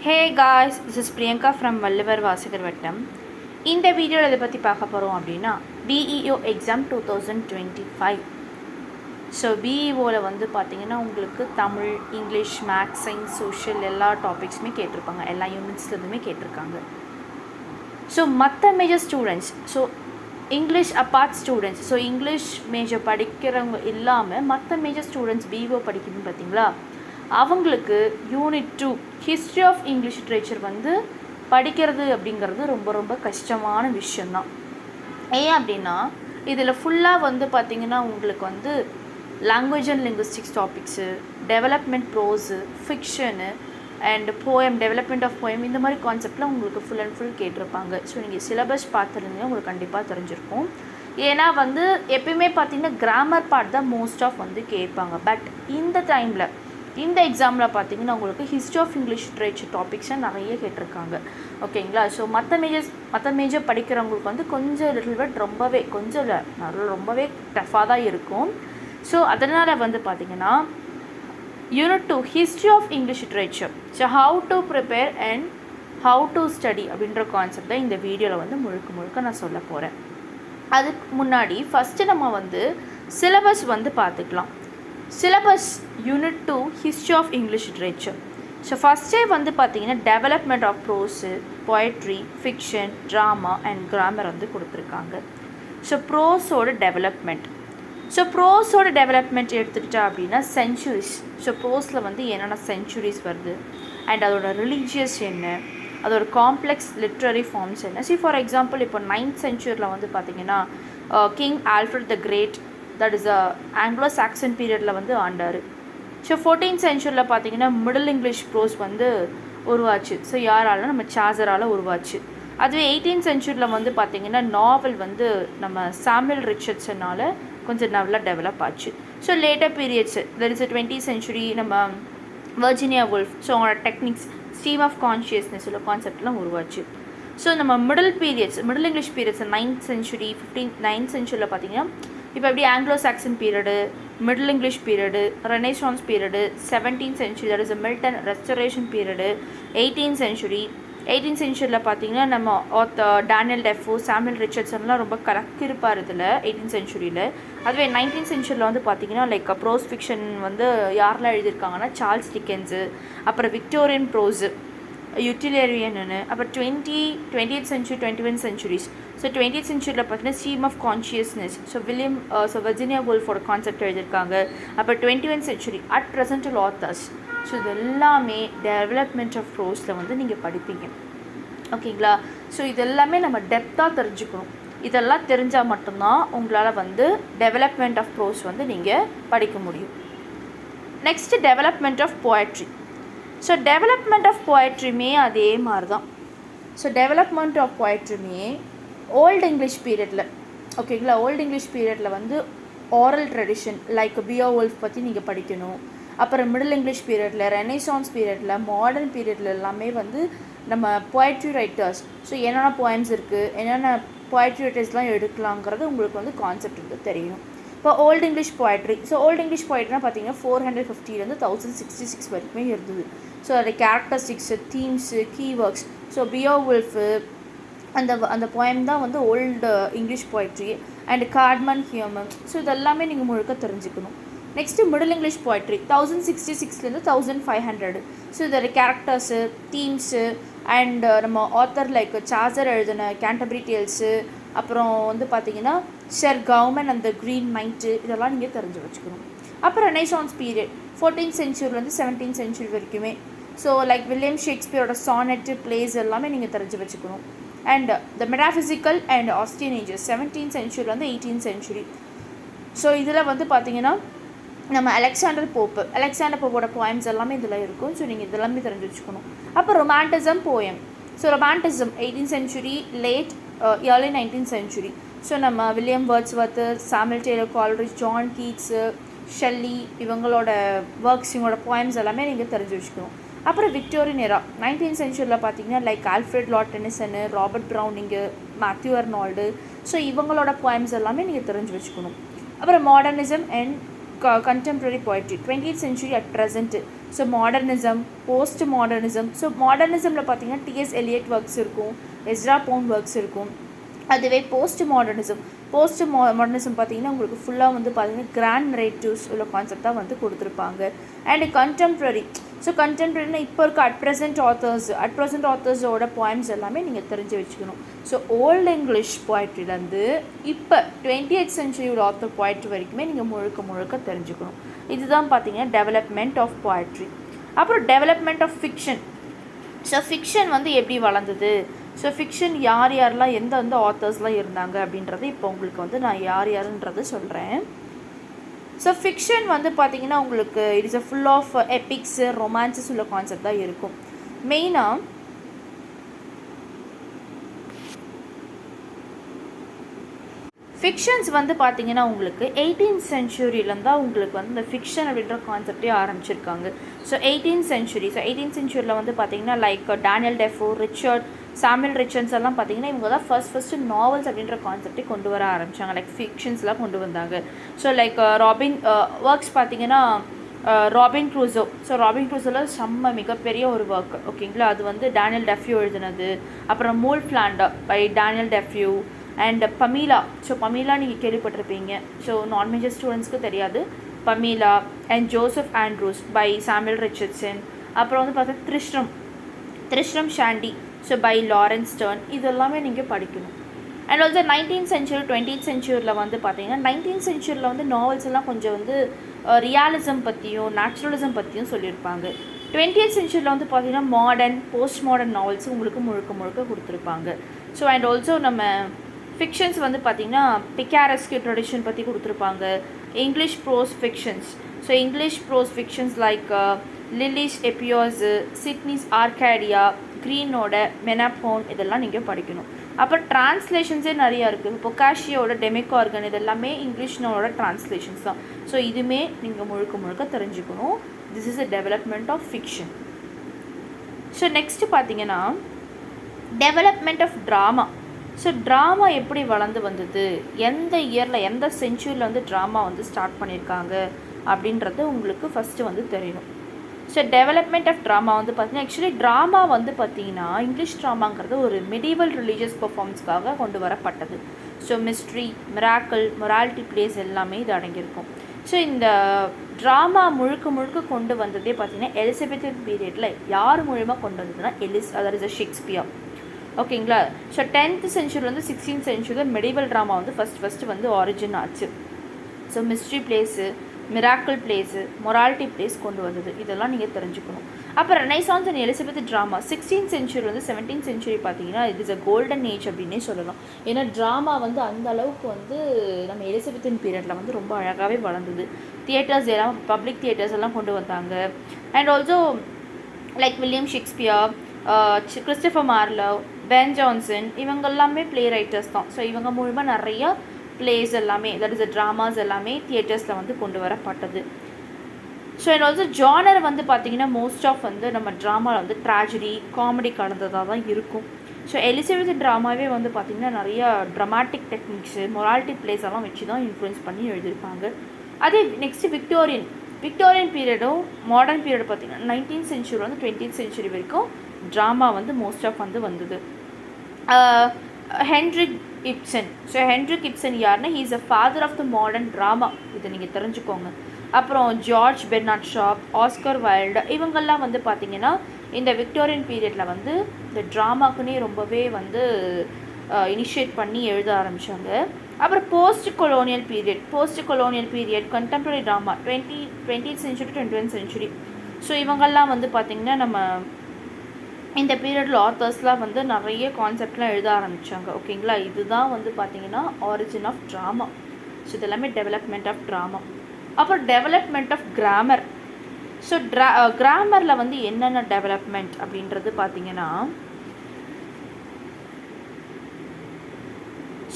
Hey guys, this is Priyanka from Vallivar Vasikar Vattam. இந்த வீடியோவில் இதை பற்றி பார்க்க போகிறோம் அப்படின்னா BEO எக்ஸாம் 2025. ஸோ BEOவில் வந்து பார்த்திங்கன்னா உங்களுக்கு Tamil, English, maths, science, social எல்லா டாபிக்ஸுமே கேட்டிருப்பாங்க, எல்லா யூனிட்ஸ்லேருந்துமே கேட்டிருக்காங்க. ஸோ மற்ற major students, so English apart students, so English major படிக்கிறவங்க இல்லாமல் மற்ற மேஜர் ஸ்டூடெண்ட்ஸ் BEO படிக்கணும்னு பார்த்தீங்களா, அவங்களுக்கு unit 2 history of English literature வந்து படிக்கிறது அப்படிங்கிறது ரொம்ப ரொம்ப கஷ்டமான விஷயந்தான். ஏன் அப்படின்னா இதில் ஃபுல்லாக வந்து பார்த்திங்கன்னா உங்களுக்கு வந்து language and linguistics topics, development prose, fiction and poem, development of poem, இந்த மாதிரி கான்செப்டில் உங்களுக்கு ஃபுல் அண்ட் ஃபுல் கேட்டிருப்பாங்க. ஸோ நீங்கள் சிலபஸ் பார்த்துருந்தீங்கன்னா உங்களுக்கு கண்டிப்பாக தெரிஞ்சிருக்கும். ஏன்னா வந்து எப்பயுமே பார்த்திங்கன்னா கிராமர் பார்ட் தான் மோஸ்ட் ஆஃப் வந்து கேட்பாங்க. பட் இந்த டைமில் இந்த எக்ஸாமில் பார்த்தீங்கன்னா உங்களுக்கு ஹிஸ்ட்ரி ஆஃப் இங்கிலீஷ் லிட்ரேச்சர் டாபிக்ஸை நிறைய கேட்டிருக்காங்க. ஓகேங்களா? ஸோ மற்ற மேஜர் படிக்கிறவங்களுக்கு வந்து கொஞ்சம் லிட்டில் பட் ரொம்பவே டஃப்பாக தான் இருக்கும். ஸோ அதனால் வந்து பார்த்திங்கன்னா unit 2 history of English literature, so how to prepare and how to study அப்படின்ற கான்செப்ட் தான் இந்த வீடியோவில் வந்து முழுக்க நான் சொல்ல போகிறேன். அதுக்கு முன்னாடி ஃபஸ்ட்டு நம்ம வந்து சிலபஸ் வந்து பார்த்துக்கலாம். Syllabus unit 2 history of English literature. So ஃபஸ்ட்டே வந்து பார்த்திங்கன்னா development of prose, poetry, fiction, drama and grammar வந்து கொடுத்துருக்காங்க. ஸோ ப்ரோஸோட டெவலப்மெண்ட், எடுத்துக்கிட்டா அப்படின்னா சென்ச்சுரிஸ். ஸோ ப்ரோஸில் வந்து என்னென்ன சென்ச்சுரிஸ் வருது அண்ட் அதோட ரிலீஜியஸ் என்ன, அதோட காம்ப்ளெக்ஸ் லிட்ரரி ஃபார்ம்ஸ் என்ன. ஃபார் எக்ஸாம்பிள் இப்போ 9th சென்ச்சுரியில் வந்து பார்த்திங்கன்னா King Alfred the Great, that is Anglo Saxon பீரியடில் வந்து ஆண்டார். ஸோ 14th சென்ச்சுரியில் பார்த்தீங்கன்னா மிடில் இங்கிலீஷ் ப்ரோஸ் வந்து உருவாச்சு. ஸோ யாரால, நம்ம சாசரால் உருவாச்சு. அதுவே 18th சென்ச்சுரியில் வந்து பார்த்திங்கன்னா நாவல் வந்து நம்ம சாமுவல் ரிச்சர்ட்ஸனால் கொஞ்சம் நல்லா டெவலப் ஆச்சு. So later periods, that is 20th century நம்ம வர்ஜினியா வுல்ஃப், ஸோ அவங்களோட டெக்னிக்ஸ், ஸ்ட்ரீம் ஆஃப் கான்ஷியஸ்னஸ் உள்ள கான்செப்ட்லாம் உருவாச்சு. ஸோ நம்ம middle English periods 9th century 9th சென்ச்சுரியில் பார்த்திங்கன்னா இப்போ எப்படி Anglo Saxon period, middle English period, Renaissance period, 17th century that is Milton restoration period, 18th சென்ச்சுரியில் பார்த்தீங்கன்னா நம்ம டேனியல் டெஃபோ, சாமுவல் ரிச்சர்ட்ஸன்லாம் ரொம்ப கலக்கிருப்பார் இதில் 18th சென்ச்சுரியில். அதுவே 19th சென்ச்சுரியில் வந்து பார்த்திங்கன்னா லைக் ப்ரோஸ் ஃபிக்ஷன் வந்து யாரெல்லாம் எழுதியிருக்காங்கன்னா சார்ல்ஸ் டிக்கன்ஸு, அப்புறம் விக்டோரியன் ப்ரோஸு, யூட்டிலேரியன்னு, அப்புறம் 20th century 21st centuries. So 20th சென்ச்சுரியில் பார்த்தீங்கன்னா stream of consciousness, so Virginia வுல்ஃபோட கான்செப்ட் எழுதியிருக்காங்க. அப்புறம் 21st century at present authors. So இது எல்லாமே டெவலப்மெண்ட் ஆஃப் ப்ரோஸில் வந்து நீங்கள் படிப்பீங்க. ஓகேங்களா? ஸோ இது எல்லாமே நம்ம டெப்த்தாக தெரிஞ்சுக்கணும். இதெல்லாம் தெரிஞ்சால் மட்டும்தான் உங்களால் வந்து டெவலப்மெண்ட் ஆஃப் ப்ரோஸ் வந்து நீங்கள் படிக்க முடியும். Next development of poetry. So development of போயட்ரியுமே அதே மாதிரி தான். ஸோ டெவலப்மெண்ட் ஆஃப் போயட்ரியுமே ஓல்டு இங்கிலீஷ் பீரியடில், ஓகேங்களா, ஓல்டு இங்கிலீஷ் பீரியடில் வந்து ஓரல் ட்ரெடிஷன் லைக் BEO வுல்ஃப் பற்றி நீங்கள் படிக்கணும். அப்புறம் மிடில் இங்கிலீஷ் பீரியடில், ரெனேசான்ஸ் பீரியடில், மாடர்ன் பீரியடில் எல்லாமே வந்து நம்ம போயட்ரி ரைட்டர்ஸ், ஸோ என்னென்ன போயம்ஸ் இருக்குது, என்னென்ன போயட்ரி ரைட்டர்ஸ்லாம் எடுக்கலாங்கிறது உங்களுக்கு வந்து கான்செப்ட் வந்து தெரியணும். இப்போ old English poetry, so old English போயட்ரினா பார்த்தீங்கன்னா 450 1066 வரைக்குமே இருந்தது. ஸோ அதோட characteristics, themes, keywords, so BEO வுல்ஃபு அந்த போயம் தான் வந்து old English poetry and Caedmon human. So இதெல்லாமே நீங்கள் முழுக்க தெரிஞ்சுக்கணும். Next middle English poetry 1066 1500. So இதோட கேரக்டர்ஸு, தீம்ஸு அண்ட் நம்ம ஆத்தர் லைக் சாசர் எழுதின கேண்டர்பரி டேல்ஸு, அப்புறம் வந்து பார்த்திங்கன்னா ஷெர் கவர்மெண்ட் அந்த க்ரீன் மைட்டு, இதெல்லாம் நீங்கள் தெரிஞ்சு வச்சுக்கணும். அப்புறம் ரெனேசான்ஸ் பீரியட் 14th சென்ச்சுரிலேருந்து 17th சென்ச்சுரி வரைக்குமே, ஸோ லைக் வில்லியம் ஷேக்ஸ்பியரோட சானெட்டு, பிளேஸ் எல்லாமே நீங்கள் தெரிஞ்சு வச்சுக்கணும். And the metaphysical and Augustan ages 17th சென்ச்சுரிலேருந்து 18th சென்ச்சுரி. ஸோ இதில் வந்து பார்த்திங்கன்னா நம்ம அலெக்சாண்டர் போப்போட போயம்ஸ் எல்லாமே இதில் இருக்கும். ஸோ நீங்கள் இதெல்லாமே தெரிஞ்சு வச்சுக்கணும். அப்புறம் romanticism poem. So romanticism 18th century, late early 19th century. So நம்ம William Wordsworth, Samuel Taylor Coleridge, John Keats, Shelley, இவங்களோட ஒர்க்ஸ், இவங்களோட போயம்ஸ் எல்லாமே நீங்கள் தெரிஞ்சு வச்சுக்கணும். அப்புறம் விக்டோரியன் எரா 19th சென்ச்சுரியில் பார்த்தீங்கன்னா like Alfred Lord Tennyson, Robert Browning, Matthew Arnold, so இவங்களோட போயம்ஸ் எல்லாமே நீங்கள் தெரிஞ்சு வச்சுக்கணும். அப்புறம் modernism and contemporary poetry 20th century at present. So modernism, post modernism. So மாடர்னிசமில் பார்த்தீங்கன்னா டிஎஸ் எலியட் ஒர்க்ஸ் இருக்கும், எஸ்ரா போன் ஒர்க்ஸ் இருக்கும். அதுவே போஸ்ட் மாடர்னிசம் பார்த்தீங்கன்னா உங்களுக்கு ஃபுல்லாக வந்து பார்த்தீங்கன்னா கிராண்ட் நரேட்டிவ்ஸ் உள்ள கான்செப்டாக வந்து கொடுத்துருப்பாங்க. And contemporary. ஸோ கண்டெம்ப்ரரினா இப்போ இருக்க அட் ப்ரெசென்ட் ஆத்தர்ஸோட போயம்ஸ் எல்லாமே நீங்கள் தெரிஞ்சு வச்சுக்கணும். ஸோ ஓல்டு இங்கிலீஷ் போய்ட்ரிலேருந்து இப்போ 20th சென்ச்சுரியோட ஆத்தர் போய்ட்ரி வரைக்குமே நீங்கள் முழுக்க தெரிஞ்சுக்கணும். இதுதான் பார்த்தீங்கன்னா டெவலப்மெண்ட் ஆஃப் போய்ட்ரி. அப்புறம் development of fiction. So fiction வந்து எப்படி வளர்ந்தது, ஸோ ஃபிக்ஷன் யாரெல்லாம் எந்தெந்த ஆத்தர்ஸ்லாம் இருந்தாங்க அப்படின்றது இப்போ உங்களுக்கு வந்து நான் யாருன்றது சொல்கிறேன். ஸோ ஃபிக்ஷன் வந்து பார்த்திங்கன்னா உங்களுக்கு it is full of epics, romances உள்ள கான்செப்ட் தான் இருக்கும். மெயினாக ஃபிக்ஷன்ஸ் வந்து பார்த்திங்கன்னா உங்களுக்கு 18th சென்ச்சுரியிலேருந்து தான் உங்களுக்கு வந்து இந்த ஃபிக்ஷன் அப்படின்ற கான்செப்டே ஆரம்பிச்சிருக்காங்க. ஸோ 18th சென்ச்சுரியில் வந்து பார்த்திங்கன்னா like Daniel Defoe, Samuel Richards எல்லாம் பார்த்திங்கன்னா இவங்க தான் ஃபஸ்ட்டு நாவல்ஸ் அப்படின்ற கான்செப்டே கொண்டு வர ஆரம்பித்தாங்க. லைக் ஃபிக்ஷன்ஸ்லாம் கொண்டு வந்தாங்க. ஸோ லைக் ஒர்க்ஸ் பார்த்திங்கன்னா ராபின் க்ரூசோ. ஸோ ராபின் க்ரூசோவில் செம்ம மிகப்பெரிய ஒரு ஒர்க், ஓகேங்களா. அது வந்து டேனியல் டெஃப்யூ எழுதினது. அப்புறம் Moll Flanders by Daniel Defoe and Pamela. So Pamela நீங்கள் கேள்விப்பட்டிருப்பீங்க. ஸோ நான் மேஜர் ஸ்டூடெண்ட்ஸ்க்கு தெரியாது. Pamela and Joseph Andrews by Samuel Richardson. அப்புறம் வந்து பார்த்தா Tristram Shandy so by Laurence Sterne. இது எல்லாமே நீங்கள் படிக்கணும். And also 19th century 20th சென்ச்சுரியில் வந்து பார்த்தீங்கன்னா 19th சென்ச்சுரியில் வந்து நாவல்ஸ் எல்லாம் கொஞ்சம் வந்து ரியாலிசம் பற்றியும் நேச்சுரலிசம் பற்றியும் சொல்லியிருப்பாங்க. 20th சென்ச்சுரியில் வந்து பார்த்திங்கன்னா மாடர்ன், போஸ்ட் மாடர்ன் நாவல்ஸ் உங்களுக்கு முழுக்க கொடுத்துருப்பாங்க. ஸோ அண்ட் ஆல்சோ நம்ம ஃபிக்ஷன்ஸ் வந்து பார்த்திங்கன்னா பிக்காரஸ்கி ட்ரெடிஷன் பற்றி கொடுத்துருப்பாங்க. English prose fictions. So English prose fictions like Lyly's Euphues, Sidney's Arcadia, க்ரீனோட மெனாபோன் இதெல்லாம் நீங்கள் படிக்கணும். அப்புறம் ட்ரான்ஸ்லேஷன்ஸே நிறையா இருக்குது. பொக்காஷியோட டெமிகார்கன் இதெல்லாமே இங்கிலீஷ்னோட ட்ரான்ஸ்லேஷன்ஸ் தான். ஸோ இதுவுமே நீங்கள் முழுக்க தெரிஞ்சுக்கணும். This is a development of fiction. So next பார்த்தீங்கன்னா development of drama. So drama எப்படி வளர்ந்து வந்தது, எந்த இயரில் எந்த சென்ச்சுரியில் வந்து ட்ராமா வந்து ஸ்டார்ட் பண்ணியிருக்காங்க அப்படின்றது உங்களுக்கு ஃபஸ்ட்டு வந்து தெரியணும். ஸோ டெவலப்மெண்ட் ஆஃப் ட்ராமா வந்து பார்த்திங்கன்னா ஆக்சுவலி ட்ராமா வந்து பார்த்திங்கன்னா இங்கிலீஷ் ட்ராமாங்கிறது ஒரு மெடிவல் ரிலீஜியஸ் பர்ஃபார்மன்ஸ்க்காக கொண்டு வரப்பட்டது. So mystery, miracle, morality place எல்லாமே இது அடங்கியிருக்கும். ஸோ இந்த ட்ராமா முழுக்க கொண்டு வந்ததே பார்த்திங்கன்னா எலிசபெத்தன் பீரியடில் யார் மூலமாக கொண்டு வந்ததுன்னா அதாவது ஷேக்ஸ்பியர், ஓகேங்களா. ஸோ 10th சென்ச்சுரி வந்து 16th சென்ச்சுரியில் மெடிவல் ட்ராமா வந்து ஃபஸ்ட்டு வந்து ஆரிஜின் ஆச்சு. So mystery place, miracle place, morality place கொண்டு வந்தது. இதெல்லாம் நீங்கள் தெரிஞ்சுக்கணும். அப்புறம் Renaissance and Elizabeth drama 16th century வந்து 17th சென்ச்சுரி பார்த்தீங்கன்னா it is a golden age அப்படின்னே சொல்லலாம். ஏன்னா ட்ராமா வந்து அந்த அளவுக்கு வந்து நம்ம எலிசபெத்தின் பீரியடில் வந்து ரொம்ப அழகாகவே வளர்ந்தது. தியேட்டர்ஸ் எல்லாம் பப்ளிக் தியேட்டர்ஸ் எல்லாம் கொண்டு வந்தாங்க. And also like William Shakespeare, Christopher Marlowe, Ben Jonson இவங்க எல்லாமே ப்ளே ரைட்டர்ஸ் தான். ஸோ இவங்க மூலமாக நிறையா பிளேஸ் எல்லாமே தட் இஸ் ட்ராமாஸ் எல்லாமே தியேட்டர்ஸில் வந்து கொண்டு வரப்பட்டது. ஸோ அண்ட் ஆல்சோ ஜானர் வந்து பார்த்திங்கன்னா மோஸ்ட் ஆஃப் வந்து நம்ம ட்ராமாவில் வந்து ட்ராஜடி, காமெடி கலந்ததாக தான் இருக்கும். ஸோ எலிசபெத் ட்ராமாவே வந்து பார்த்திங்கன்னா நிறையா ட்ராமாட்டிக் டெக்னிக்ஸு, மொராலிட்டி பிளேஸ் எல்லாம் வச்சு தான் இன்ஃப்ளூயன்ஸ் பண்ணி எழுதியிருப்பாங்க. அதே நெக்ஸ்ட்டு விக்டோரியன் பீரியடும் மாடர்ன் பீரியட் பார்த்திங்கன்னா 19th சென்ச்சுரி வந்து 20th சென்ச்சுரி வரைக்கும் ட்ராமா வந்து மோஸ்ட் ஆஃப் வந்து வந்தது. Henrik Ibsen. So Henrik Ibsen யாருன்னா he is a father of the modern drama. இதை நீங்கள் தெரிஞ்சுக்கோங்க. அப்புறம் George Bernard Shaw, Oscar Wilde இவங்கெல்லாம் வந்து பார்த்திங்கன்னா இந்த விக்டோரியன் பீரியடில் வந்து இந்த ட்ராமாக்குன்னே ரொம்பவே வந்து இனிஷியேட் பண்ணி எழுத ஆரம்பித்தாங்க. அப்புறம் post colonial period contemporary drama 20th century to 21st century. So இவங்கெல்லாம் வந்து பார்த்திங்கன்னா நம்ம இந்த பீரியடில் ஆத்தர்ஸ்லாம் வந்து நிறைய கான்செப்ட்லாம் எழுத ஆரம்பித்தாங்க, ஓகேங்களா. இதுதான் வந்து பார்த்திங்கன்னா ஆரிஜின் ஆஃப் ட்ராமா. ஸோ இதெல்லாமே டெவலப்மெண்ட் ஆஃப் ட்ராமா. அப்புறம் டெவலப்மெண்ட் ஆஃப் கிராமர். ஸோ கிராமரில் வந்து என்னென்ன டெவலப்மெண்ட் அப்படின்றது பார்த்திங்கன்னா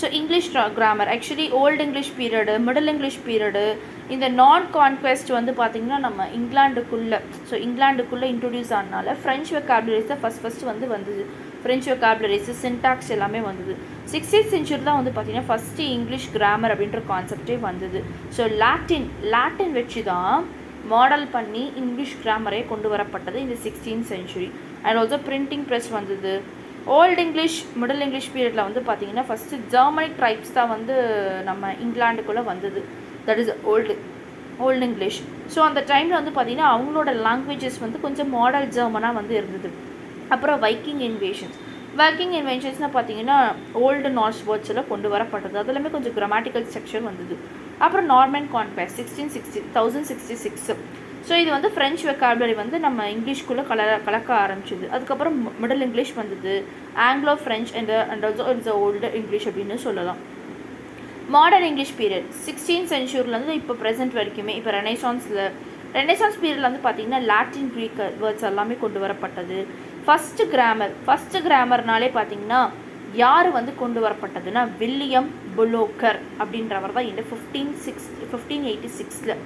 so English grammar actually old English period, middle English period, இந்த நான் கான்குவெஸ்ட் வந்து பார்த்திங்கன்னா நம்ம இங்கிலாண்டுக்குள்ளே இன்ட்ரடியூஸ் ஆனனால ஃப்ரெஞ்ச் வெக்காபுலரிஸ் தான் ஃபஸ்ட்டு வந்து வந்தது. ஃப்ரெஞ்ச் வெக்காபுலரிஸு, சின்டாக்ஸ் எல்லாமே வந்தது. 16th century தான் வந்து பார்த்திங்கன்னா ஃபஸ்ட்டு இங்கிலீஷ் கிராமர் அப்படின்ற கான்செப்டே வந்தது. ஸோ லாட்டின் வச்சு தான் மாடல் பண்ணி இங்கிலீஷ் கிராமரே கொண்டு வரப்பட்டது இந்த 16th century. And also printing press வந்தது. ஓல்டு இங்கிலீஷ் மிடில் இங்கிலீஷ் பீரியடில் வந்து பார்த்திங்கன்னா ஃபஸ்ட்டு ஜெர்மனிக் ட்ரைப்ஸ் தான் வந்து நம்ம இங்கிலாண்டுக்குள்ளே வந்தது. That is old English. So அந்த டைமில் வந்து பார்த்திங்கன்னா அவங்களோட லாங்குவேஜஸ் வந்து கொஞ்சம் மாடல் ஜெர்மனாக வந்து இருந்தது. அப்புறம் வைக்கிங் இன்வென்ஷன்ஸ்னால் பார்த்தீங்கன்னா ஓல்டு நார்ஸ் வேர்ட்ஸில் கொண்டு வரப்பட்டது. அதெல்லாமே கொஞ்சம் கிராமட்டிக்கல் ஸ்ட்ரக்சர் வந்தது. அப்புறம் நார்மன் கான்குவெஸ்ட் 1066. ஸோ இது வந்து ஃப்ரெஞ்ச் வெக்காபுலரி வந்து நம்ம இங்கிலீஷ்குள்ளே கலக்க ஆரம்பிச்சிது. அதுக்கப்புறம் மிடில் இங்கிலீஷ் வந்தது, Anglo French and also it's old English அப்படின்னு சொல்லலாம். மாடர்ன் இங்கிலீஷ் பீரியட் 16th centuryலேருந்து இப்போ ப்ரெசென்ட் வரைக்குமே. இப்போ ரெனைசான்ஸ் பீரியடில் வந்து பார்த்திங்கன்னா லாட்டின் க்ரீக் வேர்ட்ஸ் எல்லாமே கொண்டு வரப்பட்டது. ஃபஸ்ட்டு கிராமர்னாலே பார்த்திங்கன்னா யார் வந்து கொண்டு வரப்பட்டதுன்னா வில்லியம் புலோக்கர் அப்படின்றவர் தான் இந்த 1586.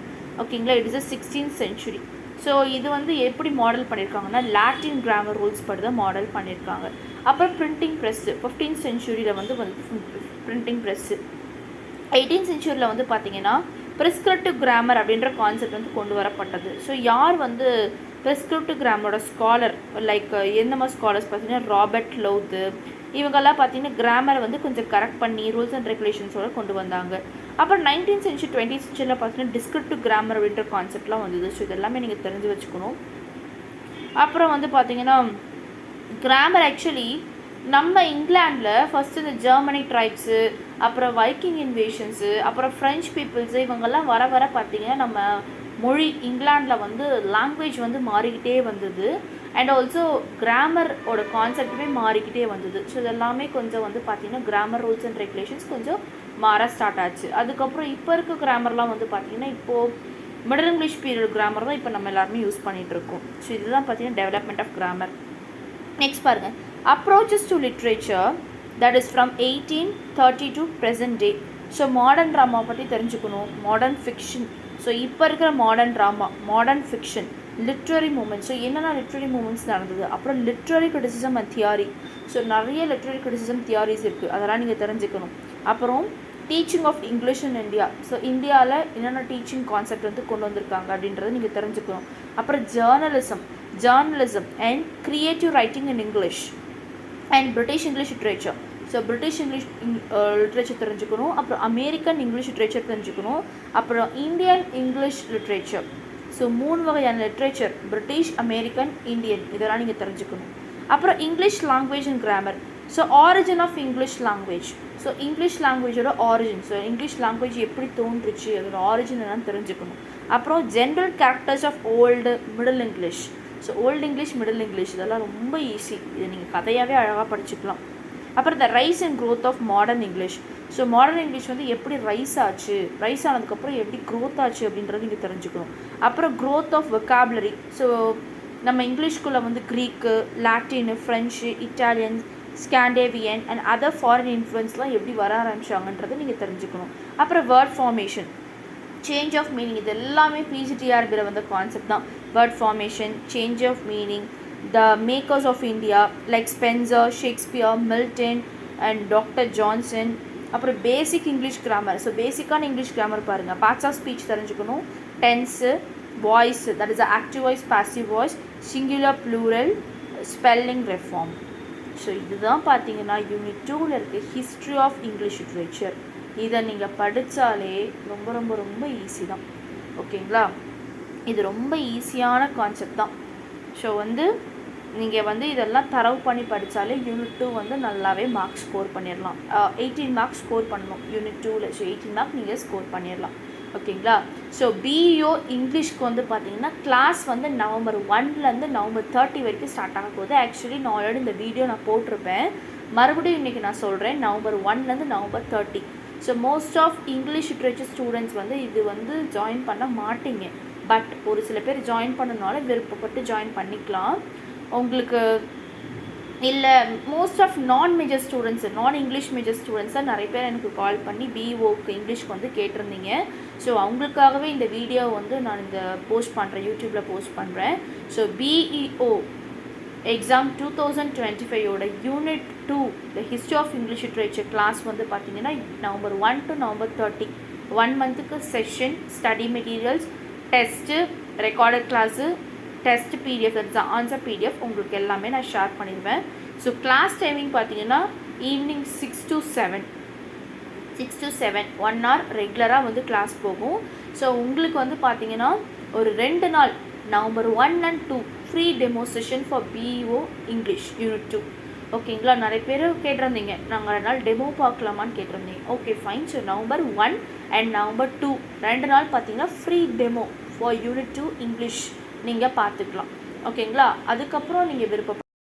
ஓகேங்களா, it is a 16th century. So இது வந்து எப்படி மாடல் பண்ணியிருக்காங்கன்னா லாட்டின் கிராமர் ரூல்ஸ் படி தான் மாடல் பண்ணியிருக்காங்க. அப்புறம் பிரிண்டிங் ப்ரெஸ்ஸு 15th century வந்து பிரிண்டிங் ப்ரெஸ்ஸு. 18th century வந்து பார்த்திங்கன்னா ப்ரிஸ்கிரிப்டிவ் கிராமர் அப்படின்ற கான்செப்ட் வந்து கொண்டு வரப்பட்டது. ஸோ யார் வந்து ப்ரிஸ்கிரிப்டிவ் கிராமரோட ஸ்காலர் லைக் எந்த மாதிரி ஸ்காலர்ஸ் பார்த்தீங்கன்னா ராபர்ட் லவுத்து இவங்கெல்லாம் பார்த்தீங்கன்னா கிராமரை வந்து கொஞ்சம் கரெக்ட் பண்ணி ரூல்ஸ் அண்ட் ரெகுலேஷன்ஸோடு கொண்டு வந்தாங்க. அப்புறம் 19th century 20th century பார்த்தீங்கன்னா டிஸ்கிரிப்டிவ் கிராமர் அப்படின்ற கான்செப்ட்லாம் வந்தது. ஸோ இதெல்லாமே நீங்கள் தெரிஞ்சு வச்சுக்கணும். அப்புறம் வந்து பார்த்தீங்கன்னா கிராமர் ஆக்சுவலி நம்ம இங்கிலாண்டில் ஃபஸ்ட்டு இந்த ஜெர்மனிக் ட்ரைப்ஸு, அப்புறம் வைக்கிங் இன்வேஷன்ஸு, அப்புறம் ஃப்ரெஞ்ச் பீப்புள்ஸு இவங்கெல்லாம் வர பார்த்திங்கன்னா நம்ம மொழி இங்கிலாண்டில் வந்து லாங்குவேஜ் வந்து மாறிக்கிட்டே வந்தது. அண்ட் ஆல்சோ கிராமரோட கான்செப்டுமே மாறிக்கிட்டே வந்தது. ஸோ இதெல்லாமே கொஞ்சம் வந்து பார்த்திங்கன்னா கிராமர் ரூல்ஸ் அண்ட் ரெகுலேஷன்ஸ் கொஞ்சம் மாற ஸ்டார்ட் ஆச்சு. அதுக்கப்புறம் இப்போ இருக்க கிராமர்லாம் வந்து பார்த்திங்கன்னா இப்போது மிடில் இங்கிலீஷ் பீரியட் கிராமர் தான் இப்போ நம்ம எல்லாருமே யூஸ் பண்ணிகிட்ருக்கோம். ஸோ இதுதான் பார்த்திங்கன்னா டெவலப்மெண்ட் ஆஃப் கிராமர். நெக்ஸ்ட் பாருங்கள், approaches to literature that is from 1830 to present day. So modern drama பற்றி தெரிஞ்சுக்கணும், மாடர்ன் ஃபிக்ஷன். ஸோ இப்போ இருக்கிற modern drama, modern fiction, literary moments. So என்னென்ன லிட்ரரி மூமெண்ட்ஸ் நடந்தது, அப்புறம் literary criticism and theory. So நிறைய literary criticism theories இருக்குது, அதெல்லாம் நீங்கள் தெரிஞ்சுக்கணும். அப்புறம் teaching of English in India. So இந்தியாவில் என்னென்ன டீச்சிங் கான்செப்ட் வந்து கொண்டு வந்திருக்காங்க அப்படின்றத நீங்கள் தெரிஞ்சுக்கணும். அப்புறம் journalism and creative writing in English and British English literature. So British English literature தெரிஞ்சுக்கணும். அப்புறம் அமெரிக்கன் இங்கிலீஷ் லிட்ரேச்சர் தெரிஞ்சுக்கணும். அப்புறம் இந்தியன் இங்கிலீஷ் லிட்ரேச்சர். ஸோ 3 வகையான லிட்ரேச்சர், பிரிட்டிஷ், அமெரிக்கன், இந்தியன், இதெல்லாம் நீங்கள் தெரிஞ்சுக்கணும். அப்புறம் English language and grammar. So origin of English language. So English லாங்குவேஜோட ஆரிஜின். ஸோ இங்கிலீஷ் லாங்குவேஜ் எப்படி தோன்றுச்சு, அதோட ஆரிஜின் என்னன்னு தெரிஞ்சுக்கணும். அப்புறம் general characters of old middle English. So old English, middle English இதெல்லாம் ரொம்ப ஈஸி, இதை நீங்கள் கதையாகவே அழகாக படிச்சுக்கலாம். அப்புறம் the rise and growth of modern English. So modern English வந்து எப்படி ரைஸ் ஆனதுக்கப்புறம் எப்படி க்ரோத் ஆச்சு அப்படின்றது நீங்கள் தெரிஞ்சுக்கணும். அப்புறம் க்ரோத் ஆஃப் வெக்காபுலரி. ஸோ நம்ம இங்கிலீஷ்குள்ளே வந்து Greek, Latin, French, Italian, Scandinavian and other foreign இன்ஃப்ளூயன்ஸ்லாம் எப்படி வர ஆரம்பிச்சாங்கன்றதை நீங்கள் தெரிஞ்சுக்கணும். அப்புறம் word formation, change of meaning, இது எல்லாமே பிஜிடிஆர்பியில் வந்த கான்செப்ட் தான். Word formation, change of meaning, the makers of India like Spenser, Shakespeare, Milton and doctor Johnson. அப்புறம் பேசிக் இங்கிலீஷ் கிராமர். ஸோ பேசிக்கான இங்கிலீஷ் கிராமர் பாருங்கள். பார்ட்ஸ் ஆஃப் ஸ்பீச் தெரிஞ்சுக்கணும், tense, voice that is active voice, passive voice, singular, plural, spelling reform. So இதுதான் பார்த்தீங்கன்னா unit 2ல் இருக்க history of English literature. இதை நீங்கள் படித்தாலே ரொம்ப ரொம்ப ரொம்ப ஈஸி தான். ஓகேங்களா, இது ரொம்ப ஈஸியான கான்செப்ட் தான். ஸோ வந்து நீங்கள் வந்து இதெல்லாம் தரவு பண்ணி படித்தாலே யூனிட் 2 வந்து நல்லாவே மார்க்ஸ் ஸ்கோர் பண்ணிடலாம். 18 மார்க்ஸ் ஸ்கோர் பண்ணணும் யூனிட் 2ல். ஸோ 18 மார்க் நீங்கள் ஸ்கோர் பண்ணிடலாம். ஓகேங்களா. ஸோ BEO இங்கிலீஷ்க்கு வந்து பார்த்தீங்கன்னா கிளாஸ் வந்து November 1லேருந்து November 30 வரைக்கும் ஸ்டார்ட் ஆக போகுது. ஆக்சுவலி நான் ஆல்ரெடி இந்த வீடியோ நான் போட்டிருப்பேன், மறுபடியும் இன்றைக்கி நான் சொல்கிறேன். November 1லேருந்து November 30. So most of English literature students வந்து இது வந்து ஜாயின் பண்ண மாட்டீங்க. பட் ஒரு சில பேர் ஜாயின் பண்ணனால விருப்பப்பட்டு ஜாயின் பண்ணிக்கலாம். உங்களுக்கு இல்லை மோஸ்ட் ஆஃப் நான் இங்கிலீஷ் மேஜர் ஸ்டூடெண்ட்ஸ் தான் நிறைய பேர் எனக்கு கால் பண்ணி BEOக்கு இங்கிலீஷ்க்கு வந்து கேட்டிருந்தீங்க. ஸோ அவங்களுக்காகவே இந்த வீடியோ வந்து நான் இந்த போஸ்ட் பண்ணுறேன், யூடியூப்பில் போஸ்ட் பண்ணுறேன். So BEO exam 2025 unit 2 the history of English literature class வந்து பார்த்தீங்கன்னா நவம்பர் 1 to நவம்பர் 30 1 மந்த்துக்கு session, study materials, test, recorded class, test PDF, answer PDF உங்களுக்கு எல்லாமே நான் ஷேர் பண்ணிடுவேன். ஸோ கிளாஸ் டைமிங் பார்த்தீங்கன்னா ஈவினிங் 6 to 7 1 hour ரெகுலராக வந்து கிளாஸ் போகும். ஸோ உங்களுக்கு வந்து பார்த்தீங்கன்னா ஒரு 2 நாள் November 1 and 2 free demo session for BEO English unit 2. ஓகேங்களா? நிறைய பேர் கேட்டிருந்தீங்க நாங்கள் 2 நாள் டெமோ பார்க்கலாமான்னு கேட்டிருந்தீங்க. Okay fine. So November 1 and November 2 2 நாள் பார்த்தீங்கன்னா free demo for unit 2 English நீங்கள் பார்த்துக்கலாம். ஓகேங்களா? அதுக்கப்புறம் நீங்கள்